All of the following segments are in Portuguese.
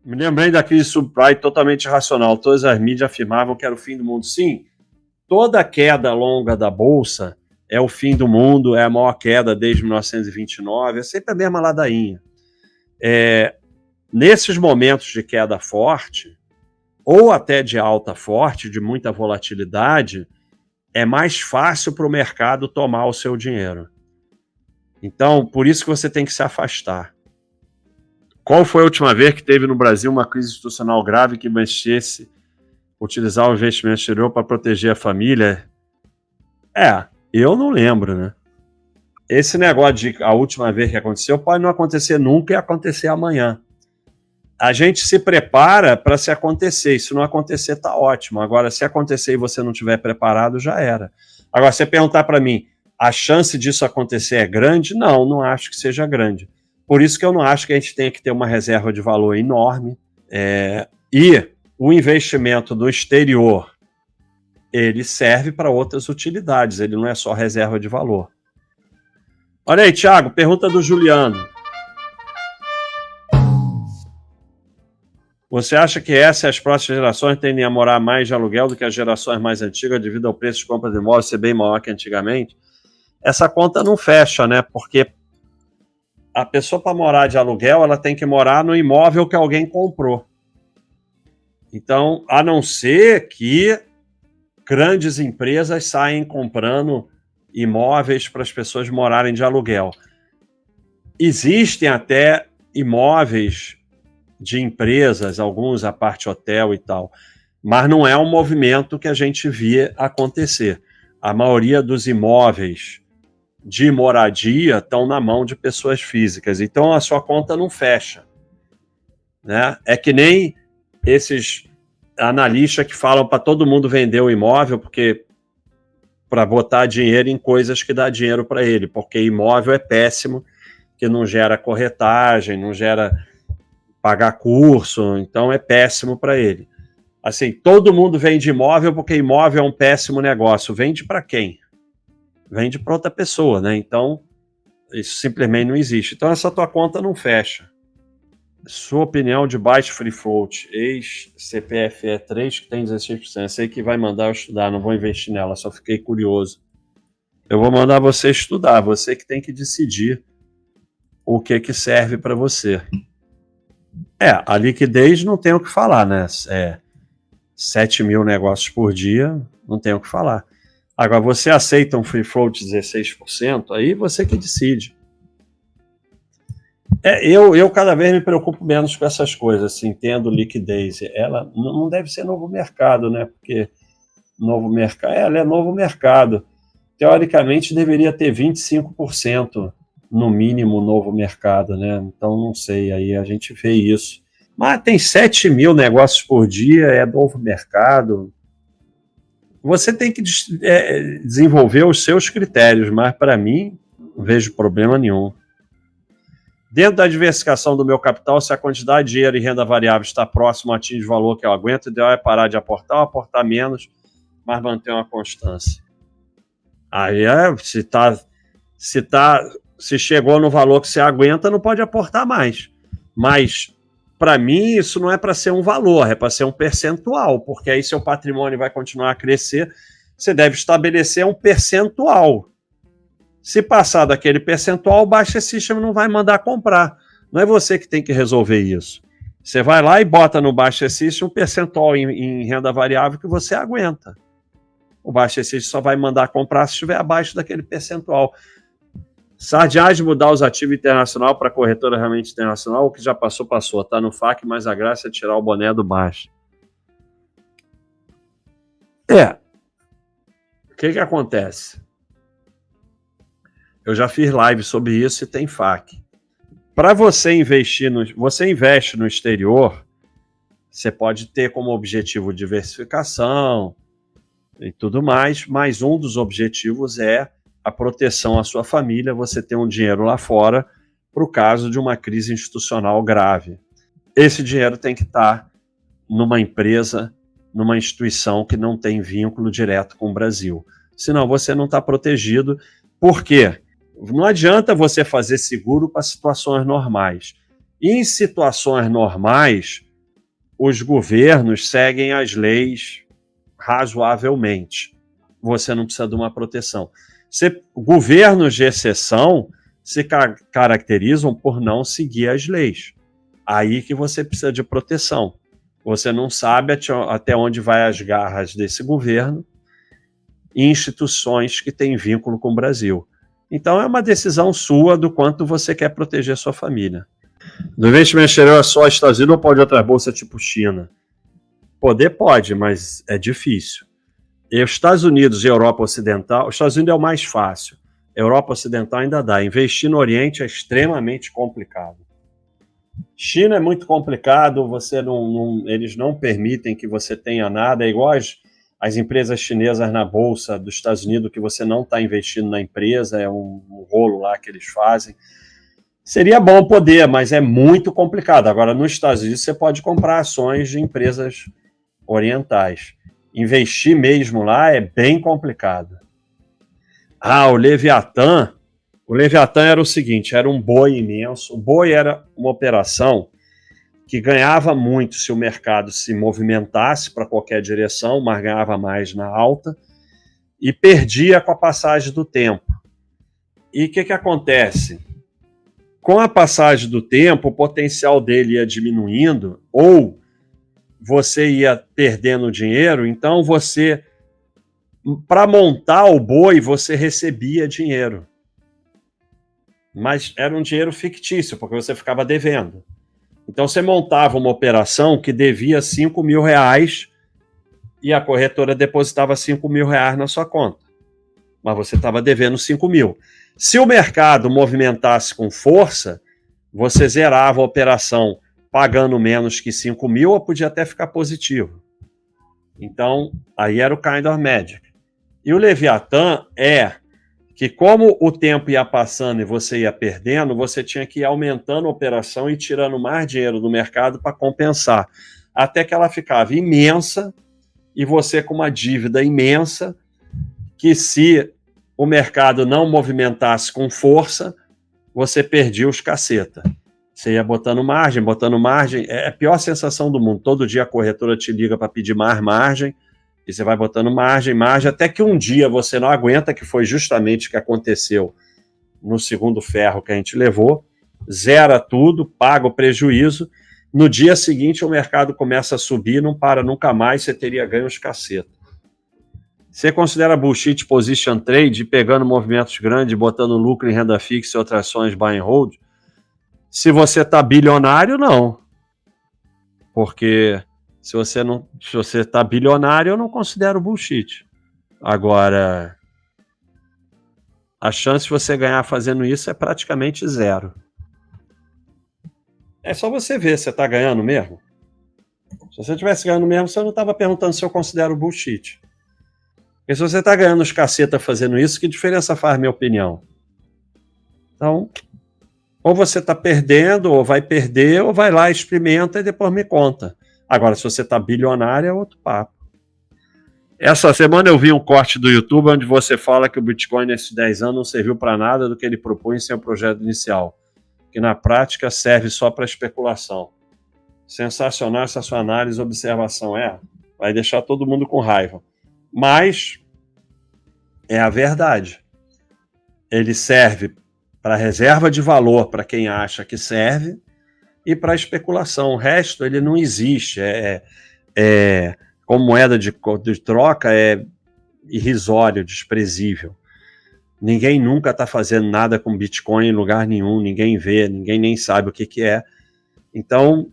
Me lembrei da crise subprime totalmente irracional. Todas as mídias afirmavam que era o fim do mundo. Sim, toda queda longa da Bolsa é o fim do mundo, é a maior queda desde 1929, é sempre a mesma ladainha. Nesses momentos de queda forte, ou até de alta forte, de muita volatilidade, é mais fácil para o mercado tomar o seu dinheiro. Então, por isso que você tem que se afastar. Qual foi a última vez que teve no Brasil uma crise institucional grave que mexesse, utilizar o investimento exterior para proteger a família? Eu não lembro, né? Esse negócio de a última vez que aconteceu pode não acontecer nunca e acontecer amanhã. A gente se prepara para se acontecer. Se não acontecer, tá ótimo. Agora, se acontecer e você não estiver preparado, já era. Agora, se você perguntar para mim, a chance disso acontecer é grande? Não, não acho que seja grande. Por isso que eu não acho que a gente tenha que ter uma reserva de valor enorme. E o investimento no exterior, ele serve para outras utilidades. Ele não é só reserva de valor. Olha aí, Thiago, pergunta do Juliano. Você acha que essa e as próximas gerações tendem a morar mais de aluguel do que as gerações mais antigas devido ao preço de compra de imóveis ser bem maior que antigamente? Essa conta não fecha, né? Porque a pessoa, para morar de aluguel, ela tem que morar no imóvel que alguém comprou. Então, a não ser que grandes empresas saem comprando imóveis para as pessoas morarem de aluguel. Existem até imóveis de empresas, alguns a parte hotel e tal, mas não é um movimento que a gente vê acontecer. A maioria dos imóveis de moradia estão na mão de pessoas físicas, então a sua conta não fecha, né? É que nem esses analistas que falam para todo mundo vender o imóvel porque para botar dinheiro em coisas que dá dinheiro para ele, porque imóvel é péssimo, que não gera corretagem, não gera pagar curso, então é péssimo para ele. Assim, todo mundo vende imóvel porque imóvel é um péssimo negócio. Vende para quem? Vende para outra pessoa, né? Então, isso simplesmente não existe. Então, essa tua conta não fecha. Sua opinião de baixo free float, ex-CPFE 3, que tem 16%. Sei que vai mandar eu estudar, não vou investir nela, só fiquei curioso. Eu vou mandar você estudar, você que tem que decidir o que serve para você. A liquidez não tem o que falar, né? 7 mil negócios por dia, não tem o que falar. Agora, você aceita um free float de 16%, aí você que decide. Eu cada vez me preocupo menos com essas coisas, assim, tendo liquidez. Ela não deve ser novo mercado, né? Porque novo mercado, ela é novo mercado. Teoricamente, deveria ter 25%, no mínimo, novo mercado, né? Então, não sei, aí a gente vê isso. Mas tem 7 mil negócios por dia, é novo mercado. Você tem que desenvolver os seus critérios, mas para mim, não vejo problema nenhum. Dentro da diversificação do meu capital, se a quantidade de dinheiro e renda variável está próximo, atinge o valor que eu aguento, o ideal é parar de aportar ou aportar menos, mas manter uma constância. Aí se chegou no valor que você aguenta, não pode aportar mais. Mas, para mim, isso não é para ser um valor, é para ser um percentual, porque aí seu patrimônio vai continuar a crescer, você deve estabelecer um percentual. Se passar daquele percentual, o Baixa System não vai mandar comprar. Não é você que tem que resolver isso. Você vai lá e bota no Baixa System um percentual em renda variável que você aguenta. O Baixa System só vai mandar comprar se estiver abaixo daquele percentual. Sardiais de mudar os ativos internacional para corretora realmente internacional, o que já passou, passou. Está no FAQ, mas a graça é tirar o boné do Baixa. O que acontece? Eu já fiz live sobre isso e tem FAQ. Para você investir, você investe no exterior, você pode ter como objetivo diversificação e tudo mais, mas um dos objetivos é a proteção à sua família, você ter um dinheiro lá fora para o caso de uma crise institucional grave. Esse dinheiro tem que estar numa empresa, numa instituição que não tem vínculo direto com o Brasil. Senão você não está protegido. Por quê? Não adianta você fazer seguro para situações normais. E em situações normais, os governos seguem as leis razoavelmente. Você não precisa de uma proteção. Governos de exceção se caracterizam por não seguir as leis. Aí que você precisa de proteção. Você não sabe até onde vai as garras desse governo e instituições que têm vínculo com o Brasil. Então é uma decisão sua do quanto você quer proteger sua família. Do investimento exterior é só Estados Unidos ou pode outra bolsa tipo China? Poder pode, mas é difícil. E os Estados Unidos e Europa Ocidental, os Estados Unidos é o mais fácil. Europa Ocidental ainda dá. Investir no Oriente é extremamente complicado. China é muito complicado, eles não permitem que você tenha nada, é igual as empresas chinesas na bolsa dos Estados Unidos, que você não está investindo na empresa, é um rolo lá que eles fazem. Seria bom poder, mas é muito complicado. Agora, nos Estados Unidos, você pode comprar ações de empresas orientais. Investir mesmo lá é bem complicado. O Leviatã era o seguinte, era um boi imenso. O boi era uma operação que ganhava muito se o mercado se movimentasse para qualquer direção, mas ganhava mais na alta, e perdia com a passagem do tempo. E o que acontece? Com a passagem do tempo, o potencial dele ia diminuindo, ou você ia perdendo dinheiro, então para montar o boi, você recebia dinheiro. Mas era um dinheiro fictício, porque você ficava devendo. Então você montava uma operação que devia R$5.000 e a corretora depositava R$5.000 na sua conta. Mas você estava devendo 5.000. Se o mercado movimentasse com força, você zerava a operação pagando menos que 5.000 ou podia até ficar positivo. Então, aí era o kind of magic. E o Leviatã que como o tempo ia passando e você ia perdendo, você tinha que ir aumentando a operação e tirando mais dinheiro do mercado para compensar. Até que ela ficava imensa e você com uma dívida imensa que se o mercado não movimentasse com força, você perdia os caceta. Você ia botando margem, é a pior sensação do mundo. Todo dia a corretora te liga para pedir mais margem, e você vai botando margem, até que um dia você não aguenta, que foi justamente o que aconteceu no segundo ferro que a gente levou, zera tudo, paga o prejuízo, no dia seguinte o mercado começa a subir, não para nunca mais, você teria ganho os caceta. Você considera bullshit position trade, pegando movimentos grandes, botando lucro em renda fixa e outras ações buy and hold? Se você está bilionário, não. Porque se você está bilionário, eu não considero bullshit. Agora, a chance de você ganhar fazendo isso é praticamente zero. É só você ver se você está ganhando mesmo. Se você estivesse ganhando mesmo, você não estava perguntando se eu considero bullshit. Porque se você está ganhando os caceta fazendo isso, que diferença faz, minha opinião? Então, ou você está perdendo, ou vai perder, ou vai lá, experimenta e depois me conta. Agora, se você está bilionário, é outro papo. Essa semana eu vi um corte do YouTube onde você fala que o Bitcoin nesses 10 anos não serviu para nada do que ele propunha em seu projeto inicial, que na prática serve só para especulação. Sensacional essa sua análise e observação. Vai deixar todo mundo com raiva. Mas é a verdade. Ele serve para reserva de valor para quem acha que serve e para especulação. O resto ele não existe. Como moeda de troca é irrisório, desprezível. Ninguém nunca está fazendo nada com Bitcoin em lugar nenhum, ninguém vê, ninguém nem sabe o que é. Então,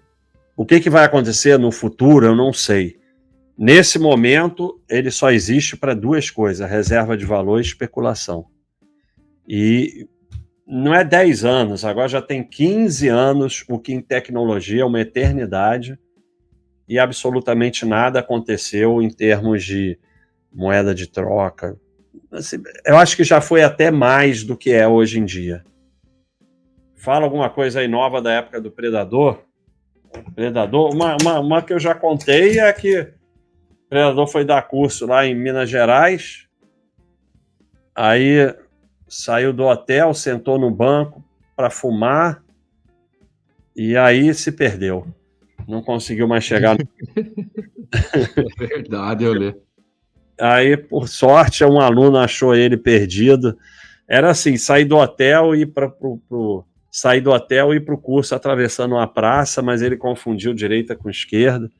o que vai acontecer no futuro, eu não sei. Nesse momento, ele só existe para duas coisas, reserva de valor e especulação. E não é 10 anos, agora já tem 15 anos, o que em tecnologia é uma eternidade, e absolutamente nada aconteceu em termos de moeda de troca. Assim, eu acho que já foi até mais do que é hoje em dia. Fala alguma coisa aí nova da época do Predador? Uma que eu já contei é que o Predador foi dar curso lá em Minas Gerais, aí saiu do hotel, sentou no banco para fumar e aí se perdeu. Não conseguiu mais chegar. É verdade, eu lembro. Aí, por sorte, um aluno achou ele perdido. Era assim, sair do hotel e ir para o curso atravessando uma praça, mas ele confundiu direita com esquerda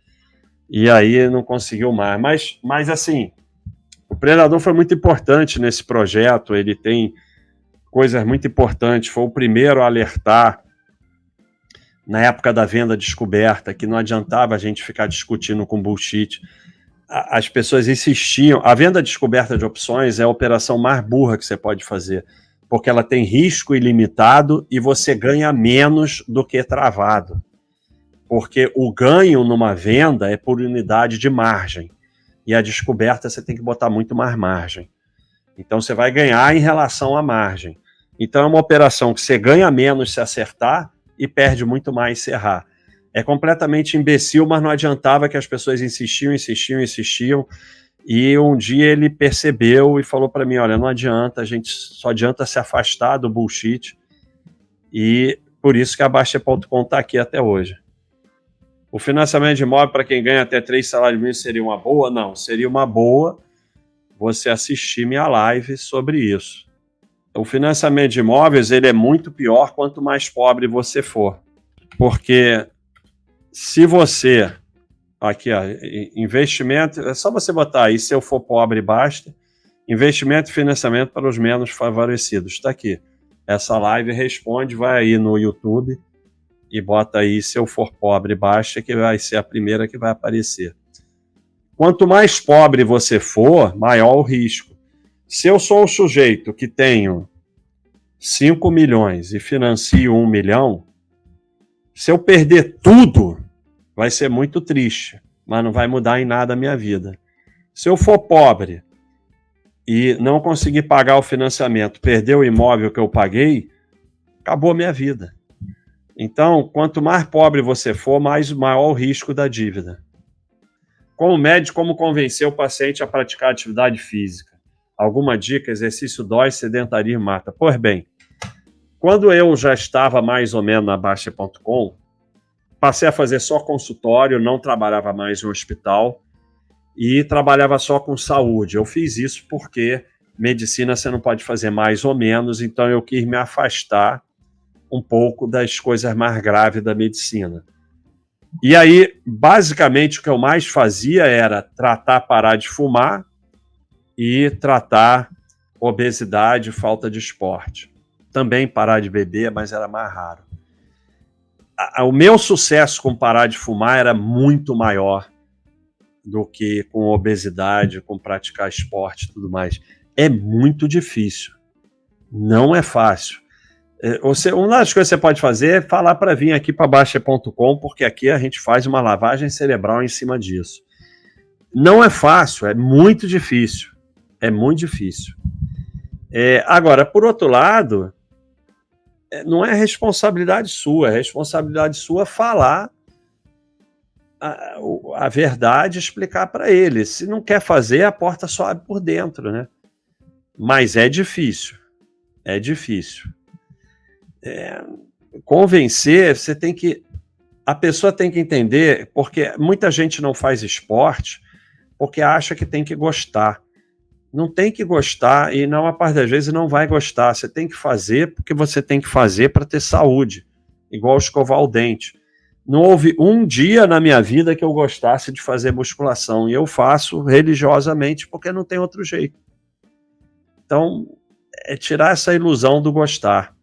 e aí não conseguiu mais. Mas assim, o Predador foi muito importante nesse projeto, ele tem coisas muito importantes, foi o primeiro a alertar na época da venda descoberta que não adiantava a gente ficar discutindo com bullshit. As pessoas insistiam. A venda descoberta de opções é a operação mais burra que você pode fazer, porque ela tem risco ilimitado e você ganha menos do que travado. Porque o ganho numa venda é por unidade de margem. E a descoberta você tem que botar muito mais margem. Então você vai ganhar em relação à margem. Então é uma operação que você ganha menos se acertar e perde muito mais se errar. É completamente imbecil, mas não adiantava que as pessoas insistiam. E um dia ele percebeu e falou para mim, olha, não adianta, a gente só adianta se afastar do bullshit. E por isso que a Baixa.com está aqui até hoje. O financiamento de imóvel para quem ganha até 3 salários mínimos seria uma boa? Não, seria uma boa você assistir minha live sobre isso. O financiamento de imóveis ele é muito pior quanto mais pobre você for. Porque se você... Aqui, ó, investimento... É só você botar aí, se eu for pobre, basta. Investimento e financiamento para os menos favorecidos. Está aqui. Essa live responde, vai aí no YouTube e bota aí, se eu for pobre, basta, que vai ser a primeira que vai aparecer. Quanto mais pobre você for, maior o risco. Se eu sou um sujeito que tenho 5 milhões e financio 1 milhão, se eu perder tudo, vai ser muito triste, mas não vai mudar em nada a minha vida. Se eu for pobre e não conseguir pagar o financiamento, perder o imóvel que eu paguei, acabou a minha vida. Então, quanto mais pobre você for, maior o risco da dívida. Como médico, como convencer o paciente a praticar atividade física? Alguma dica? Exercício dói, sedentarismo mata. Pois bem, quando eu já estava mais ou menos na Baixa.com, passei a fazer só consultório, não trabalhava mais no hospital e trabalhava só com saúde. Eu fiz isso porque medicina você não pode fazer mais ou menos, então eu quis me afastar um pouco das coisas mais graves da medicina. E aí, basicamente, o que eu mais fazia era tratar parar de fumar e tratar obesidade, falta de esporte. Também parar de beber, mas era mais raro. O meu sucesso com parar de fumar era muito maior do que com obesidade, com praticar esporte e tudo mais. É muito difícil. Não é fácil. Uma das coisas que você pode fazer é falar para vir aqui para Baixa.com, porque aqui a gente faz uma lavagem cerebral em cima disso. Não é fácil, é muito difícil. É muito difícil. Agora, por outro lado, não é responsabilidade sua, é responsabilidade sua falar a verdade, explicar para ele. Se não quer fazer, a porta só abre por dentro, né? Mas é difícil. É difícil. Convencer, a pessoa tem que entender, porque muita gente não faz esporte porque acha que tem que gostar. Não tem que gostar e na maior parte das vezes não vai gostar. Você tem que fazer porque você tem que fazer para ter saúde, igual escovar o dente. Não houve um dia na minha vida que eu gostasse de fazer musculação e eu faço religiosamente porque não tem outro jeito. Então, é tirar essa ilusão do gostar.